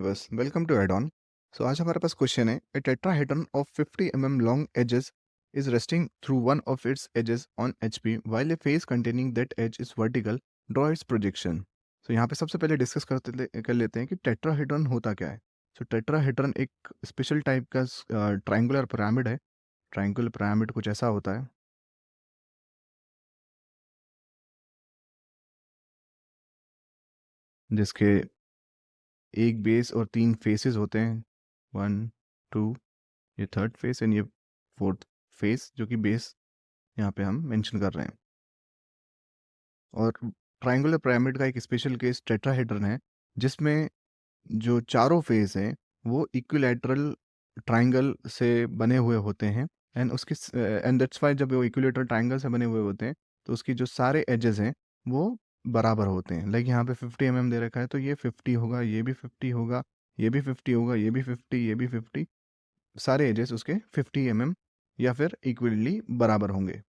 बस welcome to add on. So आज हमारे पास क्वेश्चन है, a tetrahedron of 50 long edges is resting through one of its edges on HP while a face containing that edge is vertical, draw its projection. So यहाँ पे सबसे पहले discuss कर लेते हैं कि टेट्राहेड्रन होता क्या है। सो टेट्राहेड्रन एक स्पेशल टाइप का ट्रायंगुलर पिरामिड है। ट्रायंगुलर पिरामिड कुछ ऐसा होता है जिसके एक बेस और तीन फेसेस होते हैं। वन, टू, ये थर्ड फेस एंड ये फोर्थ फेस, जो कि बेस यहाँ पे हम मेंशन कर रहे हैं। और ट्रायंगुलर पिरामिड का एक स्पेशल केस टेट्राहेड्रन है, जिसमें जो चारों फेस हैं वो इक्विलैटरल ट्रायंगल से बने हुए होते हैं। एंड दैट्स वाई जब वो इक्विलैटरल ट्रायंगल से बने हुए होते हैं तो उसकी जो सारे एजेस हैं वो बराबर होते हैं। लाइक यहाँ पे 50 दे रखा है तो ये 50 होगा, ये भी 50 होगा, ये भी 50 होगा, ये भी 50, ये भी 50। सारे एजेस उसके 50 या फिर इक्वली बराबर होंगे।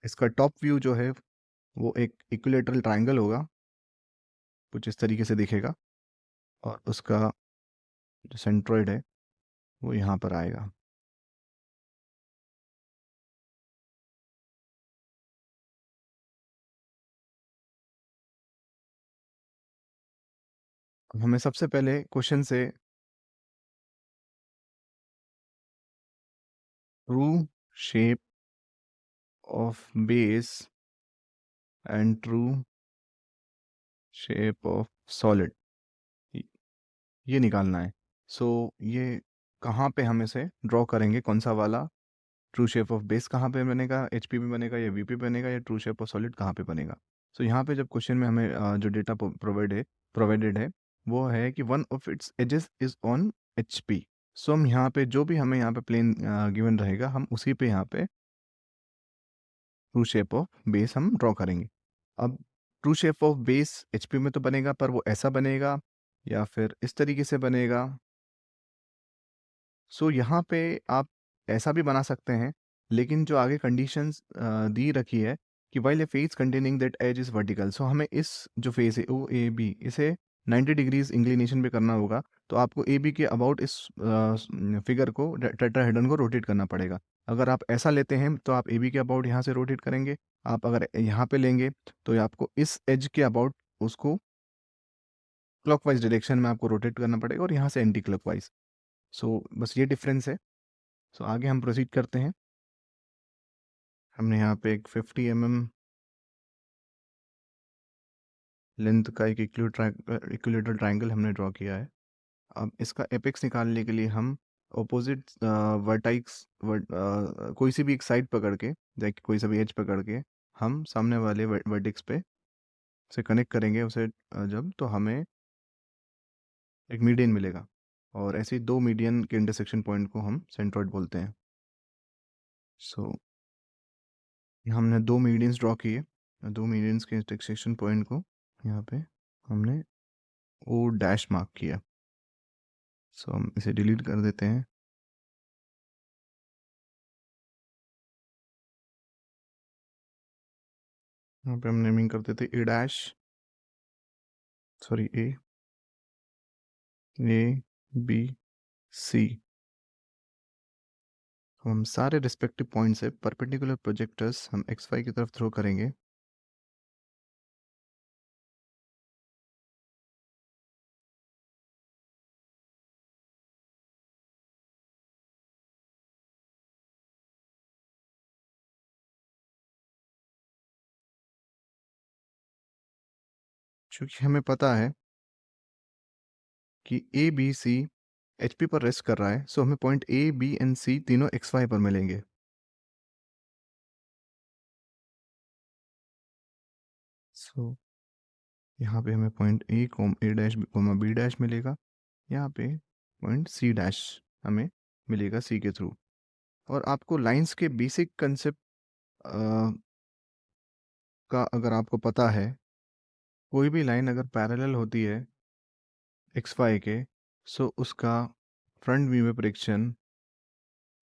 इसका टॉप व्यू जो है वो एक इक्विलेटरल ट्रायंगल होगा, कुछ इस तरीके से दिखेगा। और उसका जो सेंट्रोइड है वो यहाँ पर आएगा। अब हमें सबसे पहले क्वेश्चन से true shape of base and true shape of solid ये निकालना है। सो ये कहाँ पे हम इसे ड्रॉ करेंगे, कौन सा वाला ट्रू शेप ऑफ बेस कहाँ पे बनेगा, एचपी पे बनेगा या वीपी बनेगा, या ट्रू शेप ऑफ सॉलिड कहाँ पे बनेगा। सो यहाँ पे जब क्वेश्चन में हमें जो डेटा प्रोवाइडेड है वो है कि one of its edges is on HP. So हम यहाँ पे जो भी हमें यहाँ पे प्लेन गिवन रहेगा हम उसी पे यहाँ पे ट्रू शेप ऑफ बेस हम ड्रॉ करेंगे। अब true shape of base HP में तो बनेगा, पर वो ऐसा बनेगा या फिर इस तरीके से बनेगा। सो यहाँ पे आप ऐसा भी बना सकते हैं, लेकिन जो आगे कंडीशंस दी रखी है कि while a face containing that edge is vertical, so हमें इस जो फेस है ओ ए बी इसे 90 डिग्रीज इंक्लिनेशन पे करना होगा। तो आपको ए बी के अबाउट इस फिगर को टेट्राहेड्रन को रोटेट करना पड़ेगा। अगर आप ऐसा लेते हैं तो आप ए बी के अबाउट यहाँ से रोटेट करेंगे। आप अगर यहाँ पे लेंगे तो आपको इस एज के अबाउट उसको क्लॉकवाइज डायरेक्शन में आपको रोटेट करना पड़ेगा और यहाँ से एंटी क्लॉकवाइज। सो बस ये डिफरेंस है। सो आगे हम प्रोसीड करते हैं। हमने यहाँ पे एक 50 लेंथ का एक इक्विलेटरल ट्रायंगल हमने ड्रॉ किया है। अब इसका एपेक्स निकालने के लिए हम ऑपोजिट वर्टाइक्स कोई सी भी एक साइड पकड़ के, लाइक कोई सा भी एज पकड़ के हम सामने वाले वर्टेक्स पे से कनेक्ट करेंगे उसे जब तो हमें एक मीडियन मिलेगा। और ऐसे ही दो मीडियन के इंटरसेक्शन पॉइंट को हम सेंट्रोइड बोलते हैं। सो हमने दो मीडियंस ड्रॉ किए। दो मीडियंस के इंटरसेक्शन पॉइंट को यहाँ पे हमने ओ डैश मार्क किया। सो हम इसे डिलीट कर देते हैं। यहाँ पे हम नेमिंग कर देते A dash, sorry A B C. हम सारे रिस्पेक्टिव पॉइंट से परपेंडिकुलर प्रोजेक्टर्स हम एक्स वाई की तरफ थ्रो करेंगे। क्योंकि हमें पता है कि A B C H P पर रेस्ट कर रहा है, सो हमें point A B and C तीनों एक्स वाई पर मिलेंगे। सो यहाँ पे हमें point A dash comma B dash मिलेगा। यहाँ पे पॉइंट सी डैश हमें मिलेगा सी के थ्रू। और आपको लाइंस के बेसिक कंसेप्ट का अगर आपको पता है, कोई भी लाइन अगर पैरेलल होती है एक्स वाई के, सो उसका फ्रंट व्यू में प्रोजेक्शन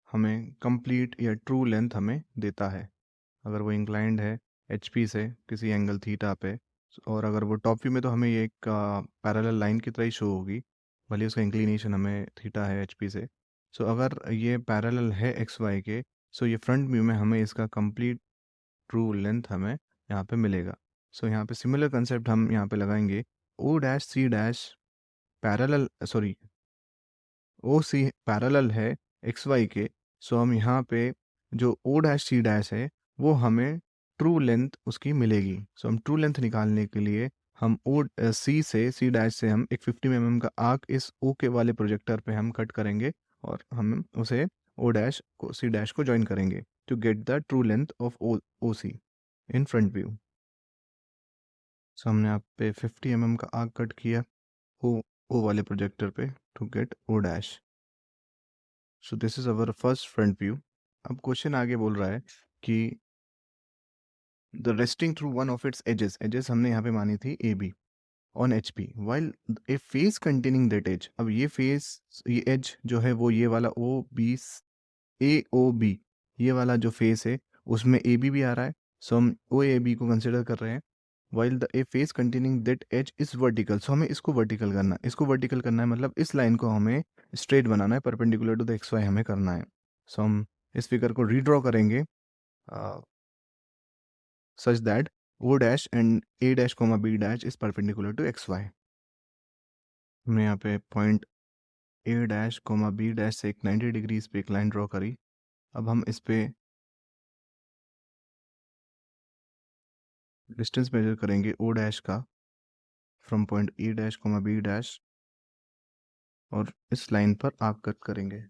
हमें कंप्लीट या ट्रू लेंथ हमें देता है। अगर वो इंक्लाइंड है एच पी से किसी एंगल थीटा पे, और अगर वो टॉप व्यू में तो हमें ये एक पैरेलल लाइन की तरह ही शो होगी, भले उसका इंक्लिनेशन हमें थीटा है एचपी से। सो अगर ये पैरेलल है एक्स वाई के, सो ये फ्रंट व्यू में हमें इसका कंप्लीट ट्रू लेंथ हमें यहाँ पे मिलेगा। सो यहाँ पे सिमिलर कंसेप्ट हम यहाँ पे लगाएंगे, O dash C dash parallel, sorry, O C parallel है एक्स वाई के। सो हम यहाँ पे जो ओ डैश सी डैश है वो हमें ट्रू लेंथ उसकी मिलेगी। सो हम ट्रू लेंथ निकालने के लिए हम ओ सी डैश से हम एक 50 mm का आर्क इस ओ के वाले प्रोजेक्टर पे हम कट करेंगे, और हम उसे ओ डैश को सी डैश को ज्वाइन करेंगे to get the true length of O C in front view. So हमने यहाँ पे 50 mm का आर्क कट किया ओ वाले प्रोजेक्टर पे to get O dash. So this is our first front view. अब क्वेश्चन आगे बोल रहा है कि the resting through one of its edges, edges हमने यहाँ पे मानी थी A B on H P, while a face containing that edge. अब ये फेस, ये एज जो है वो ये वाला ओ बी, ए ओ बी, ये वाला जो फेस है उसमें ए बी भी आ रहा है। सो हम ओ ए बी को कंसिडर कर रहे हैं। While the a face containing that edge is vertical, so हमें इसको वर्टिकल करना है। इसको वर्टिकल करना है मतलब इस लाइन को हमें स्ट्रेट बनाना है, perpendicular to the X Y हमें करना है। सो हम इस फिगर को रीड्रॉ करेंगे such that O dash and A dash comma B dash is perpendicular to X Y. हमने यहाँ पे point A dash comma B dash से एक 90 डिग्रीज पे एक लाइन ड्रॉ करी। अब हम इस पे डिस्टेंस मेजर करेंगे ओ डैश का from point A dash comma B dash, और इस लाइन पर आर्क कट करेंगे।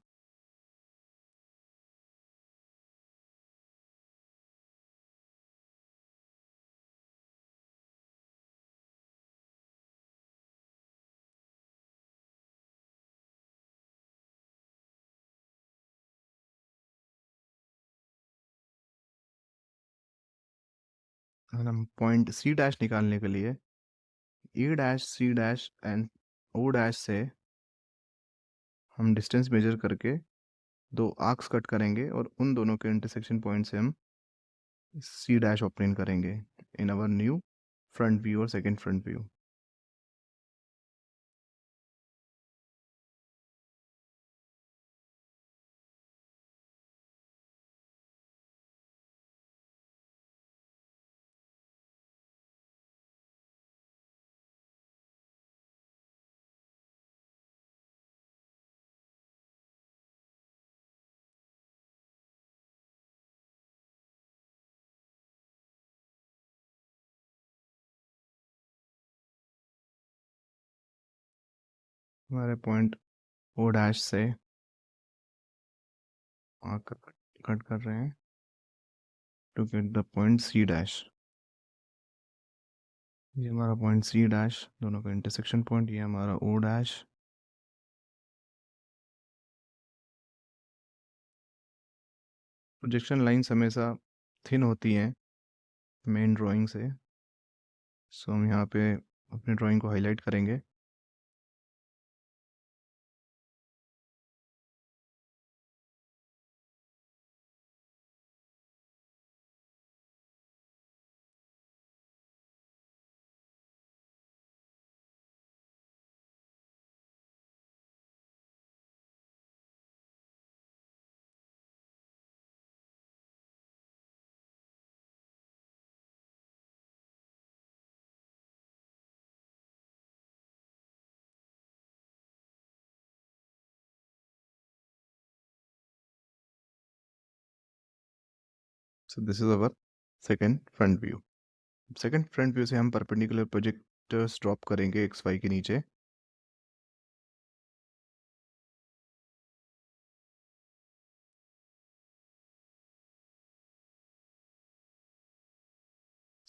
और हम पॉइंट सी डैश निकालने के लिए A dash C dash and O dash से हम डिस्टेंस मेजर करके दो आर्क्स कट करेंगे, और उन दोनों के इंटरसेक्शन पॉइंट से हम सी डैश ऑब्टेन करेंगे in our new front view और सेकेंड फ्रंट व्यू। हमारे पॉइंट ओ डैश से आर्क कट कर रहे हैं to get the point C dash. ये हमारा पॉइंट सी डैश, दोनों का इंटरसेक्शन पॉइंट, ये हमारा ओ डैश। प्रोजेक्शन लाइंस हमेशा थिन होती हैं मेन ड्राइंग से। सो हम यहाँ पे अपने ड्राइंग को हाईलाइट करेंगे। सो this is our second front view. Second front view से हम परपेंडिकुलर प्रोजेक्टर्स ड्रॉप करेंगे एक्स वाई के नीचे।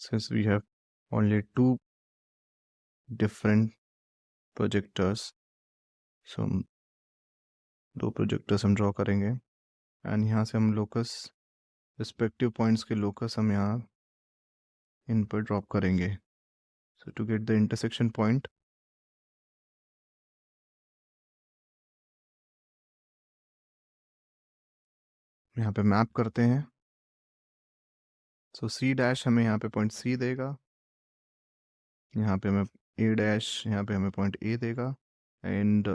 Since we have only two different projectors, so हम दो प्रोजेक्टर्स हम ड्रॉ करेंगे, एंड यहाँ से हम लोकस, रिस्पेक्टिव पॉइंट्स के लोकस हम यहाँ इन पर ड्रॉप करेंगे। So to get the intersection point, यहाँ पे मैप करते हैं। सो सी डैश हमें यहाँ पे पॉइंट सी देगा, यहाँ पे हमें ए डैश, यहाँ पे हमें पॉइंट ए देगा, एंड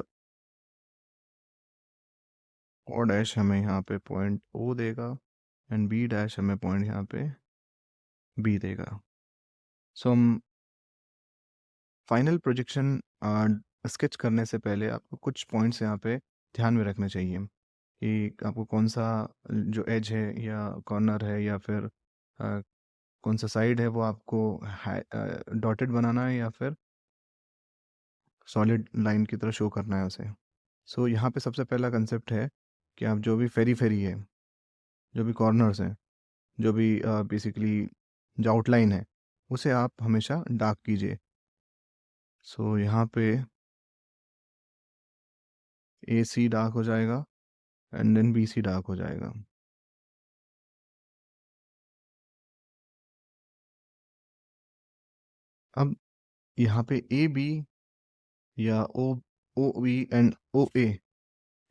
ओ डैश हमें यहाँ पे पॉइंट ओ देगा, एंड बी डैश हमें पॉइंट यहाँ पे बी देगा। सो हम फाइनल प्रोजेक्शन स्केच करने से पहले आपको कुछ पॉइंट्स यहाँ पे ध्यान में रखने चाहिए कि आपको कौन सा जो एज है या कॉर्नर है या फिर कौन सा साइड है वो आपको डॉटेड बनाना है या फिर सॉलिड लाइन की तरह शो करना है उसे। सो यहाँ पे सबसे पहला कंसेप्ट है कि आप जो भी फेरी फेरी है, जो भी कॉर्नर्स हैं, जो भी बेसिकली जो आउटलाइन है, उसे आप हमेशा डार्क कीजिए। सो यहाँ पे ए सी डार्क हो जाएगा, and then B C dark हो जाएगा। अब यहाँ पे ए बी या ओ ओ बी एंड ओ ए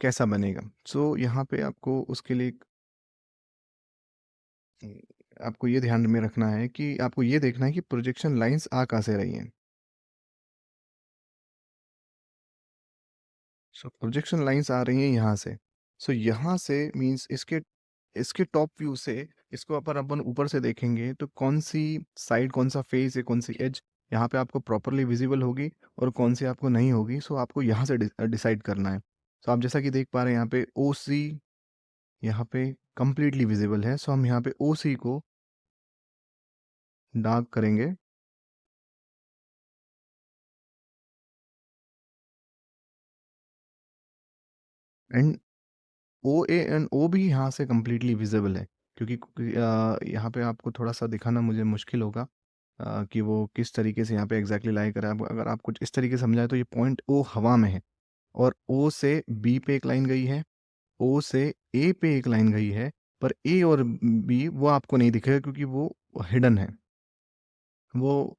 कैसा बनेगा? सो यहाँ पे आपको उसके लिए आपको ये ध्यान में रखना है कि आपको ये देखना है कि प्रोजेक्शन लाइंस आ कहाँ से रही हैं। सो प्रोजेक्शन लाइंस आ रही हैं यहाँ से। सो यहाँ से मींस इसके इसके टॉप व्यू से इसको अपन ऊपर से देखेंगे तो कौन सी साइड, कौन सा फेस है, कौन सी एज यहाँ पे आपको प्रॉपरली विजिबल होगी और कौन सी आपको नहीं होगी। सो आपको यहाँ से डिसाइड करना है। सो आप जैसा कि देख पा रहे हैं यहाँ पे ओ सी यहाँ पे कंप्लीटली विजिबल है। सो हम यहाँ पे ओ सी को डार्क करेंगे, एंड ओ ए एंड ओ भी यहाँ से कम्प्लीटली विजिबल है, क्योंकि यहाँ पे आपको थोड़ा सा दिखाना मुझे मुश्किल होगा कि वो किस तरीके से यहाँ पे एग्जैक्टली लाई करा है। अगर आप कुछ इस तरीके से समझाए तो ये पॉइंट ओ हवा में है, और ओ से बी पे एक लाइन गई है, ओ से ए पे एक लाइन गई है, पर ए और बी वो आपको नहीं दिखेगा क्योंकि वो हिडन है वो।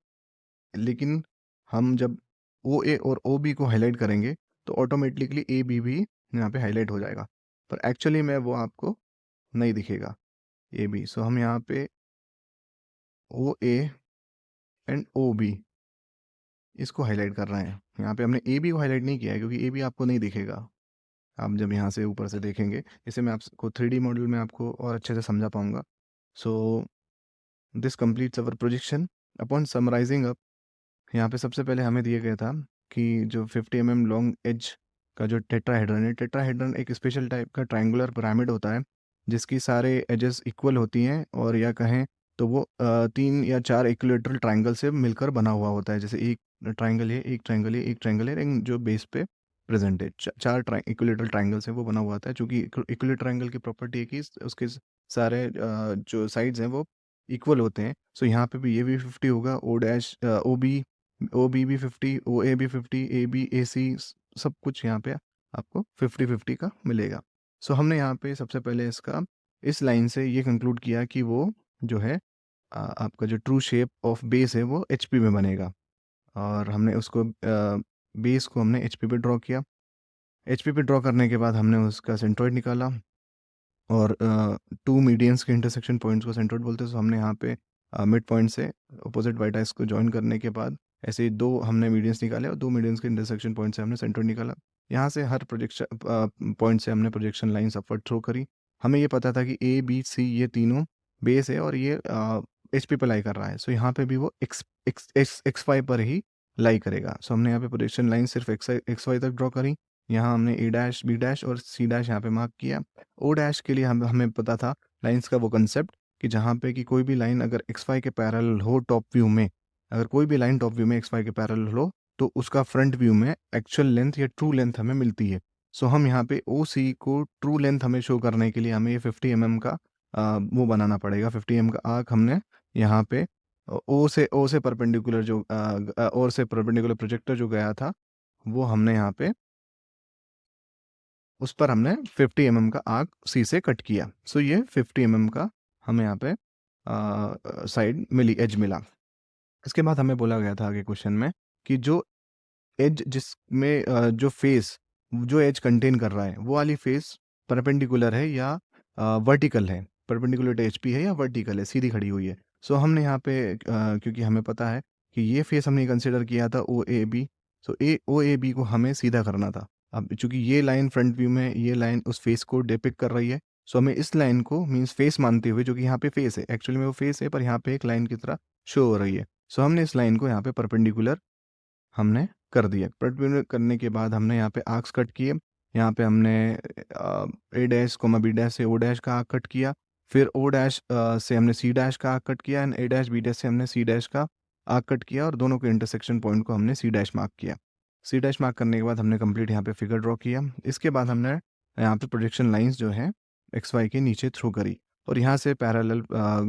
लेकिन हम जब ओ ए और ओ बी को हाईलाइट करेंगे तो ऑटोमेटिकली ए बी भी यहाँ पे हाईलाइट हो जाएगा, पर एक्चुअली में वो आपको नहीं दिखेगा ए बी। सो हम यहाँ पे ओ ए एंड ओ बी इसको हाईलाइट कर रहे हैं। यहाँ पे हमने ए बी को हाईलाइट नहीं किया है क्योंकि ए बी आपको नहीं दिखेगा आप जब यहाँ से ऊपर से देखेंगे। इसे मैं आपको 3D मॉडल में आपको और अच्छे से समझा पाऊंगा। So this completes our projection. Upon summarizing up, यहाँ पे सबसे पहले हमें दिया गया था कि जो 50 mm लॉन्ग एज का जो टेट्राहेड्रन है, टेट्राहेड्रन एक स्पेशल टाइप का ट्रायंगुलर पिरामिड होता है जिसकी सारे एजेस इक्वल होती हैं, और या कहें तो वो 3 या 4 इक्विलेटरल ट्रायंगल से मिलकर बना हुआ होता है। जैसे एक ट्रायंगल है, एक ट्रायंगल है, एक ट्रायंगल है, एंड जो बेस पे प्रेजेंट है 4 इक्विलेटरल ट्रायंगल से वो बना हुआ होता है। चूँकि इक्विलेटरल ट्रायंगल की प्रॉपर्टी है कि उसके सारे जो साइड्स हैं वो इक्वल होते हैं। सो यहाँ पे भी ये भी 50 होगा, ओ डैश ओ बी भी 50, ओ ए भी 50, ए बी ए सी सब कुछ यहाँ पे आपको 50-50 का मिलेगा। सो हमने यहाँ पे सबसे पहले इसका इस लाइन से ये कंक्लूड किया कि वो जो है आपका जो ट्रू शेप ऑफ बेस है वो एच पी में बनेगा, और हमने उसको बेस को हमने एच पी पे ड्रॉ किया। एच पी पे ड्रॉ करने के बाद हमने उसका सेंट्रॉइड निकाला, और टू मीडियंस के इंटरसेक्शन पॉइंट्स को सेंट्रोइड बोलते हैं। सो हमने यहाँ पे मिड पॉइंट से अपोजिट वर्टेक्स को ज्वाइन करने के बाद ऐसे ही दो हमने मीडियंस निकाले, और दो मीडियंस के इंटरसेक्शन पॉइंट से हमने सेंट्रोइड निकाला। यहाँ से हर प्रोजेक्शन पॉइंट से हमने प्रोजेक्शन लाइंस अपवर्ड थ्रो करी। हमें ये पता था कि ए बी सी ये तीनों बेस है और ये एच पी पर लाई कर रहा है। सो यहाँ पे भी वो X X X X Y पर ही लाई करेगा। सो हमने यहाँ पे प्रोजेक्शन लाइन सिर्फ एक्स वाई तक ड्रॉ करी। यहाँ हमने ए डैश बी डैश और सी डैश यहाँ पे मार्क किया। ओ डैश के लिए हमें पता था लाइंस का वो कंसेप्ट कि जहाँ पे कि कोई भी लाइन अगर एक्स वाई के पैरेलल हो टॉप व्यू में, अगर कोई भी लाइन टॉप व्यू में एक्स वाई के पैरेलल हो तो उसका फ्रंट व्यू में एक्चुअल लेंथ या ट्रू लेंथ हमें मिलती है। सो हम यहाँ पे ओ सी को ट्रू लेंथ हमें शो करने के लिए हमें ये 50 mm का वो बनाना पड़ेगा। 50 mm का आर्क हमने यहाँ पे ओ से परपेंडिकुलर जो और से परपेंडिकुलर प्रोजेक्टर जो गया था वो हमने यहाँ पे उस पर हमने 50 mm का आर्क सी से कट किया। सो ये 50 mm का हमें यहाँ पे साइड मिली, एज मिला। इसके बाद हमें बोला गया था आगे क्वेश्चन में कि जो एज जिसमें जो फेस जो एज कंटेन कर रहा है वो वाली फेस परपेंडिकुलर है या वर्टिकल है, परपेंडिकुलर टू एच पी है या वर्टिकल है, सीधी खड़ी हुई है। सो हमने यहाँ पे क्योंकि हमें पता है कि ये फेस हमने कंसिडर किया था ओ A B, so O A B को हमें सीधा करना था। अब चूंकि ये लाइन फ्रंट व्यू में ये लाइन उस फेस को डिपिक्ट कर रही है, सो हमें इस लाइन को मीन्स फेस मानते हुए, जो कि यहाँ पे फेस है, एक्चुअली में वो फेस है पर यहाँ पे एक लाइन की तरह शो हो रही है, सो हमने इस लाइन को यहाँ पे परपेंडिकुलर हमने कर दिया। परपेंडिकुलर करने के बाद हमने यहाँ पे आर्क्स कट किए। यहाँ पे हमने A dash comma B dash से ओ डैश का आर्क कट किया, फिर ओ डैश से हमने सी डैश का आर्क कट किया, and A dash B dash से हमने सी डैश का आर्क कट किया, और दोनों के इंटरसेक्शन पॉइंट को हमने सी डैश मार्क किया। सी डैश मार्क करने के बाद हमने कंप्लीट यहाँ पे फिगर ड्रॉ किया। इसके बाद हमने यहाँ पे प्रोजेक्शन लाइंस जो है एक्स वाई के नीचे थ्रू करी, और यहाँ से पैरेलल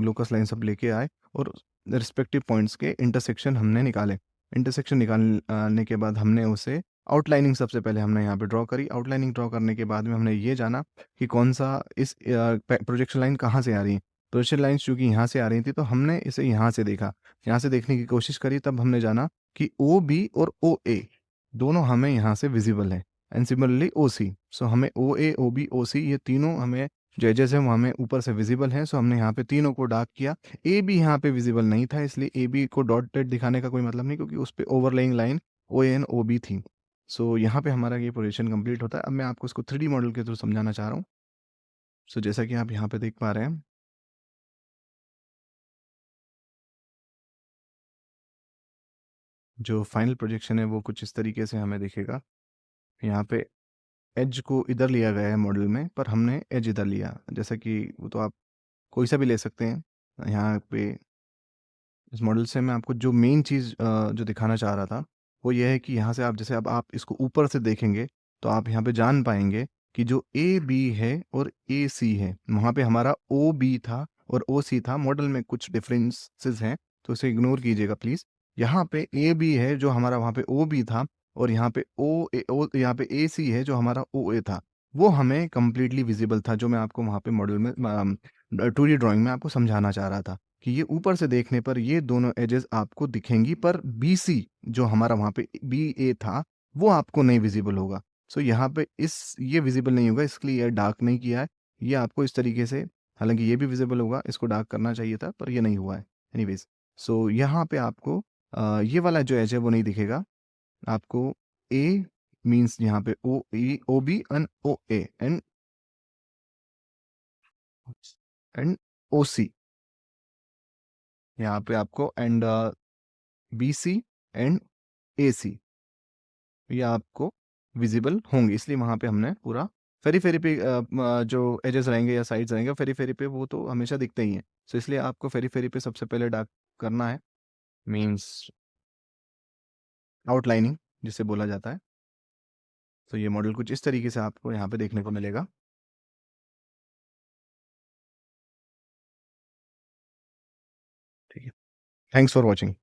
लोकस लाइन सब लेके आए, और रिस्पेक्टिव पॉइंट्स के इंटरसेक्शन हमने निकाले। इंटरसेक्शन निकालने के बाद हमने उसे आउटलाइनिंग सबसे पहले हमने यहाँ पे ड्रॉ करी। आउटलाइनिंग ड्रॉ करने के बाद में हमने ये जाना कि कौन सा इस प्रोजेक्शन लाइन कहाँ से आ रही है। प्रोजेक्शन लाइन चूँकि यहाँ से आ रही थी, तो हमने इसे यहाँ से देखा, यहाँ से देखने की कोशिश करी, तब हमने जाना कि ओ बी और ओ ए दोनों हमें यहाँ से विजिबल है, एंड सिमिलरली ओ सी। सो हमें ओ ए ओ बी ओ सी ये तीनों हमें जो एजेस हैं वो हमें ऊपर से विजिबल हैं। सो हमने यहाँ पे तीनों को डार्क किया। ए बी यहाँ पे विजिबल नहीं था, इसलिए ए बी को डॉटेड दिखाने का कोई मतलब नहीं, क्योंकि उस पर overlaying line O N O B थी। सो यहाँ पे हमारा ये पोजीशन कंप्लीट होता है। अब मैं आपको इसको 3D मॉडल के थ्रू समझाना चाह रहा हूँ। सो जैसा कि आप यहाँ पे देख पा रहे हैं, जो फाइनल प्रोजेक्शन है वो कुछ इस तरीके से हमें दिखेगा। यहाँ पे एज को इधर लिया गया है मॉडल में, पर हमने एज इधर लिया, जैसा कि वो तो आप कोई सा भी ले सकते हैं। यहाँ पे इस मॉडल से मैं आपको जो मेन चीज़ जो दिखाना चाह रहा था वो ये है कि यहाँ से आप जैसे अब आप इसको ऊपर से देखेंगे तो आप यहाँ पे जान पाएंगे कि जो ए बी है और ए सी है, वहाँ पे हमारा ओ बी था और ओ सी था। मॉडल में कुछ डिफरेंसेस हैं, तो इसे इग्नोर कीजिएगा प्लीज़। यहाँ पे ए बी है जो हमारा वहाँ पे ओ बी था, और यहाँ पे यहाँ पे ए सी है जो हमारा ओ ए था। वो हमें कंप्लीटली विजिबल था, जो मैं आपको वहाँ पे मॉडल में 2D ड्राइंग में आपको समझाना चाह रहा था कि ये ऊपर से देखने पर ये दोनों एजेस आपको दिखेंगी, पर बी सी जो हमारा वहाँ पे बी ए था वो आपको नहीं विजिबल होगा। सो यहाँ पे ये विजिबल नहीं होगा, इसके लिए ये डार्क नहीं किया है। ये आपको इस तरीके से, हालांकि ये भी विजिबल होगा, इसको डार्क करना चाहिए था पर ये नहीं हुआ है। एनीवेज, सो यहाँ पे आपको ये वाला जो एज है वो नहीं दिखेगा आपको। ए मीन्स यहाँ पे O E O B and O A and O C, यहाँ पे आपको and B C and A C ये आपको विजिबल होंगे, इसलिए वहाँ पे हमने पूरा फेरी फेरी पे जो एजेस रहेंगे या साइड्स रहेंगे फेरी फेरी पे वो तो हमेशा दिखते ही हैं। सो इसलिए आपको फेरी फेरी पे सबसे पहले डार्क करना है, मीन्स आउटलाइनिंग जिसे बोला जाता है। तो ये मॉडल कुछ इस तरीके से आपको यहाँ पे देखने को मिलेगा। ठीक है, थैंक्स फॉर वॉचिंग।